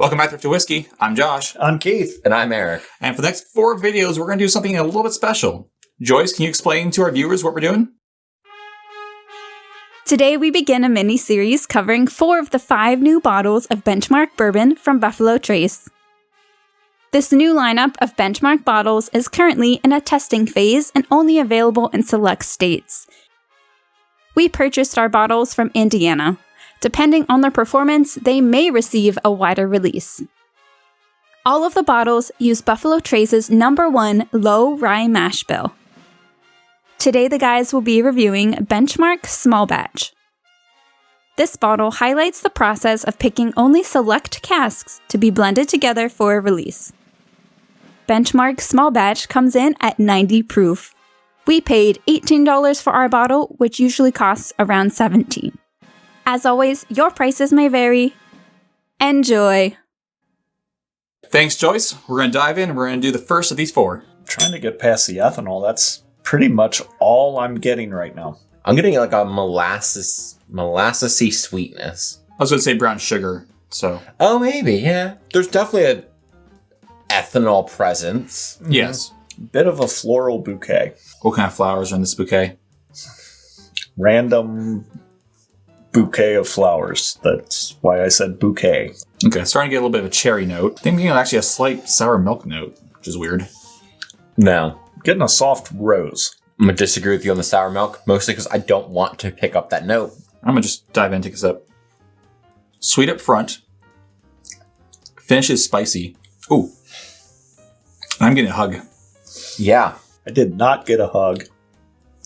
Welcome back to Thrifty Whiskey. I'm Josh. I'm Keith. And I'm Eric. And for the next 4 videos, we're going to do something a little bit special. Joyce, can you explain to our viewers what we're doing? Today we begin a mini-series covering 4 of the 5 new bottles of Benchmark Bourbon from Buffalo Trace. This new lineup of Benchmark bottles is currently in a testing phase and only available in select states. We purchased our bottles from Indiana. Depending on their performance, they may receive a wider release. All of the bottles use Buffalo Trace's #1 low rye mash bill. Today the guys will be reviewing Benchmark Small Batch. This bottle highlights the process of picking only select casks to be blended together for a release. Benchmark Small Batch comes in at 90 proof. We paid $18 for our bottle, which usually costs around $17. As always, your prices may vary. Enjoy! Thanks, Joyce. We're going to dive in and we're going to do the first of these 4. Trying to get past the ethanol. That's pretty much all I'm getting right now. I'm getting like a molassesy sweetness. I was going to say brown sugar, so. Oh, maybe, yeah. There's definitely a ethanol presence. Yes. Bit of a floral bouquet. What kind of flowers are in this bouquet? Random bouquet of flowers. That's why I said bouquet. Okay, starting to get a little bit of a cherry note. I think I'm getting actually a slight sour milk note, which is weird. No. Getting a soft rose. I'm going to disagree with you on the sour milk, mostly because I don't want to pick up that note. I'm going to just dive in and take a sip. Sweet up front. Finish is spicy. Ooh. I'm getting a hug. Yeah. I did not get a hug.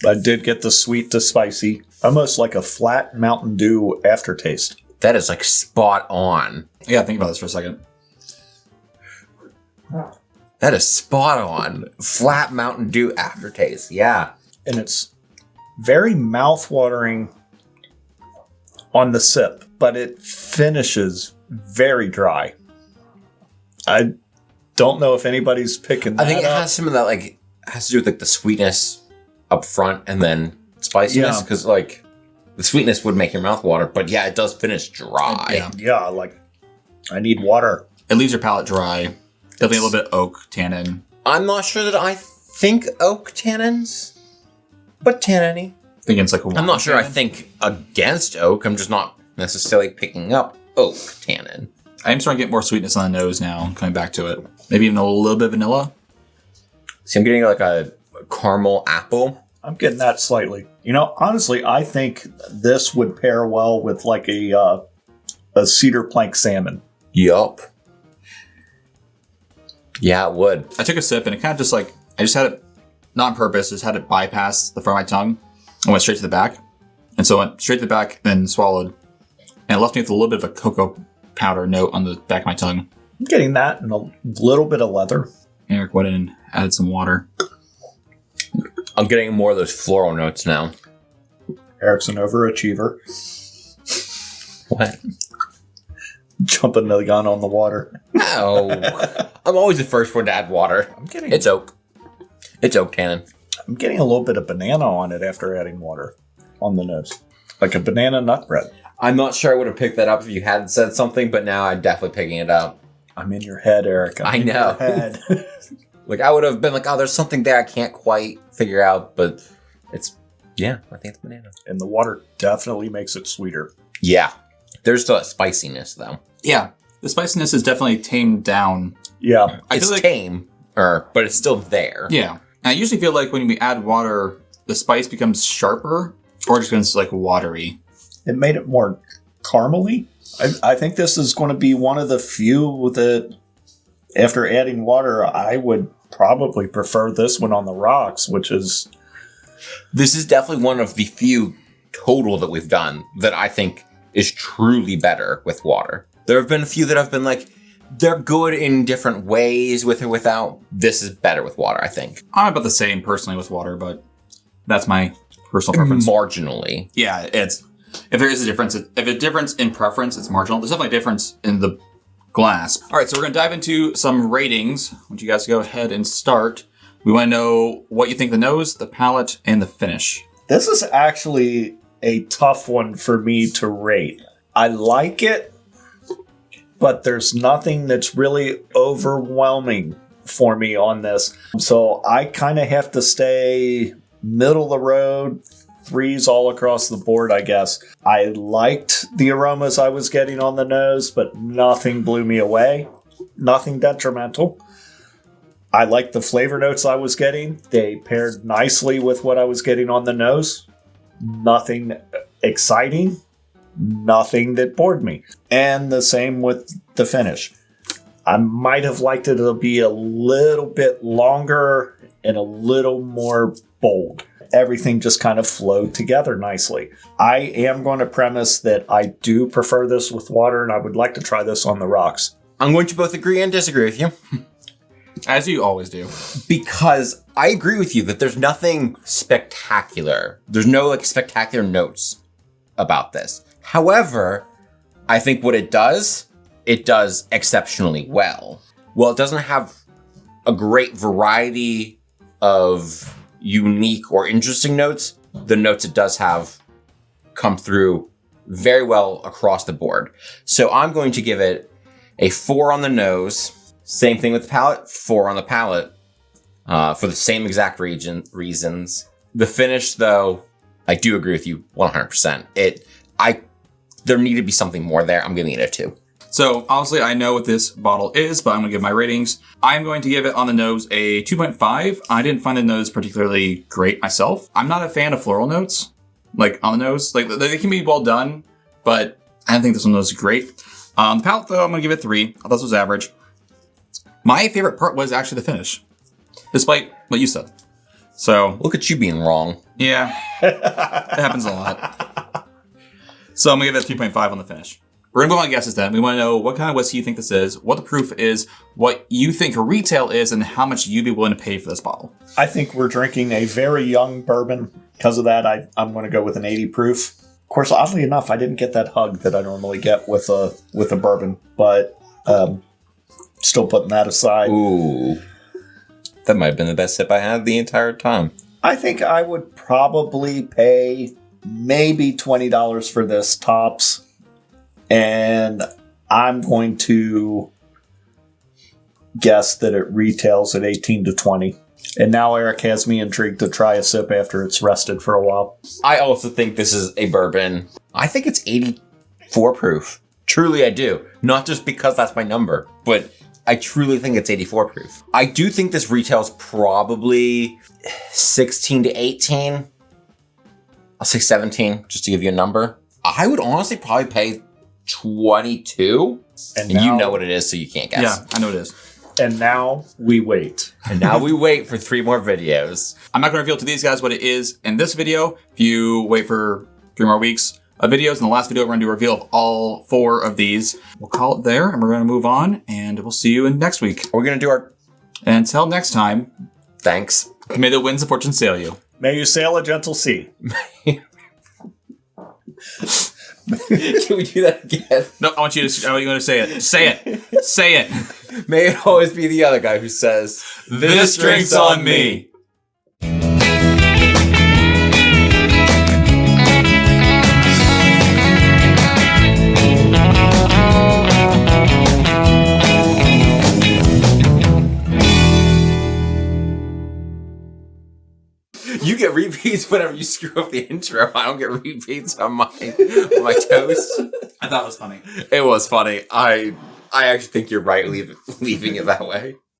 I did get the sweet to spicy. Almost like a flat Mountain Dew aftertaste. That is like spot on. I gotta think about this for a second. That is spot on. Flat Mountain Dew aftertaste. Yeah. And it's very mouth-watering on the sip, but it finishes very dry. I don't know if anybody's picking that I think it up. has some of that, like, has to do with like the sweetness up front and then spiciness. Yeah. Because, like, the sweetness would make your mouth water, but yeah, it does finish dry. Yeah. Yeah, like, I need water. It leaves your palate dry. Definitely a little bit oak tannin. I'm not sure that I think oak tannins, but tannin-y. I think it's like a I'm not sure I tannin. think against oak. I'm just not necessarily picking up oak tannin. I'm starting to get more sweetness on the nose now, coming back to it. Maybe even a little bit of vanilla. See, I'm getting like a caramel apple. I'm getting that slightly. You know, honestly, I think this would pair well with like a cedar plank salmon. Yup. Yeah, it would. I took a sip and it kind of just like, I just had it, not on purpose, just had it bypass the front of my tongue and went straight to the back. And so it went straight to the back, then swallowed. And it left me with a little bit of a cocoa powder note on the back of my tongue. I'm getting that and a little bit of leather. Eric went in and added some water. I'm getting more of those floral notes now. Eric's an overachiever. What? Jumping the gun on the water. No. I'm always the first one to add water. It's oak. It's oak tannin. I'm getting a little bit of banana on it after adding water on the nose. Like a banana nut bread. I'm not sure I would have picked that up if you hadn't said something, but now I'm definitely picking it up. I'm in your head, Eric. I know. In your head. Like, I would have been like, oh, there's something there I can't quite figure out, but it's, yeah, I think it's banana. And the water definitely makes it sweeter. Yeah. There's still that spiciness, though. Yeah, the spiciness is definitely tamed down. Yeah. I It's feel like, tame, but it's still there. yeah. And I usually feel like when we add water, the spice becomes sharper or just becomes like watery. It made it more caramely. I think this is going to be one of the few that, after adding water, I would probably prefer this one on the rocks, which is... This is definitely one of the few total that we've done that I think is truly better with water. There have been a few that have been like, they're good in different ways with or without. This is better with water, I think. I'm about the same personally with water, but that's my personal preference. Marginally. Yeah, it's if there is a difference, if a difference in preference, it's marginal. There's definitely a difference in the glass. All right, so we're going to dive into some ratings. I want you guys to go ahead and start. We want to know what you think the nose, the palate, and the finish. This is actually a tough one for me to rate. I like it. but there's nothing that's really overwhelming for me on this. So I kind of have to stay middle of the road, 3s all across the board, I guess. I liked the aromas I was getting on the nose, but nothing blew me away. Nothing detrimental. I liked the flavor notes I was getting. They paired nicely with what I was getting on the nose. Nothing exciting. Nothing that bored me. And the same with the finish. I might have liked it to be a little bit longer and a little more bold. Everything just kind of flowed together nicely. I am going to premise that I do prefer this with water, and I would like to try this on the rocks. I'm going to both agree and disagree with you. As you always do. Because I agree with you that there's nothing spectacular. There's no like spectacular notes about this. However, I think what it does exceptionally well. Well, it doesn't have a great variety of unique or interesting notes. The notes it does have come through very well across the board. So I'm going to give it a 4 on the nose. Same thing with the palate, 4 on the palate, for the same exact reasons. The finish, though, I do agree with you 100%. There needed to be something more there. I'm giving it a 2. So, honestly, I know what this bottle is, but I'm going to give my ratings. I'm going to give it on the nose a 2.5. I didn't find the nose particularly great myself. I'm not a fan of floral notes, like on the nose. Like, they can be well done, but I don't think this one was great. The palate, though, I'm going to give it 3. I thought this was average. My favorite part was actually the finish, despite what you said. So, look at you being wrong. Yeah, it happens a lot. So I'm going to give it a 3.5 on the finish. We're going to go on guesses then. We want to know what kind of whiskey you think this is, what the proof is, what you think retail is, and how much you'd be willing to pay for this bottle. I think we're drinking a very young bourbon. Because of that, I'm going to go with an 80 proof. Of course, oddly enough, I didn't get that hug that I normally get with a bourbon, but still putting that aside. Ooh, that might have been the best sip I had the entire time. I think I would probably pay maybe $20 for this tops. And I'm going to guess that it retails at 18 to 20. And now Eric has me intrigued to try a sip after it's rested for a while. I also think this is a bourbon. I think it's 84 proof. Truly, I do. Not just because that's my number, but I truly think it's 84 proof. I do think this retails probably 16 to 18. I'll say 17, just to give you a number. I would honestly probably pay 22. And now, you know what it is, so you can't guess. Yeah, I know it is. And now we wait. And now we wait for 3 more videos. I'm not going to reveal to these guys what it is in this video. If you wait for 3 more weeks of videos, in the last video, we're going to do a reveal of all 4 of these. We'll call it there, and we're going to move on, and we'll see you in next week. We're going to do our... And until next time, thanks. May the winds of fortune sail you. May you sail a gentle sea. Can we do that again? No, I want you to say it. Say it. Say it. May it always be the other guy who says, "This drink's on me." You get repeats whenever you screw up the intro. I don't get repeats on my toast. I thought it was funny. It was funny. I actually think you're right leaving it that way.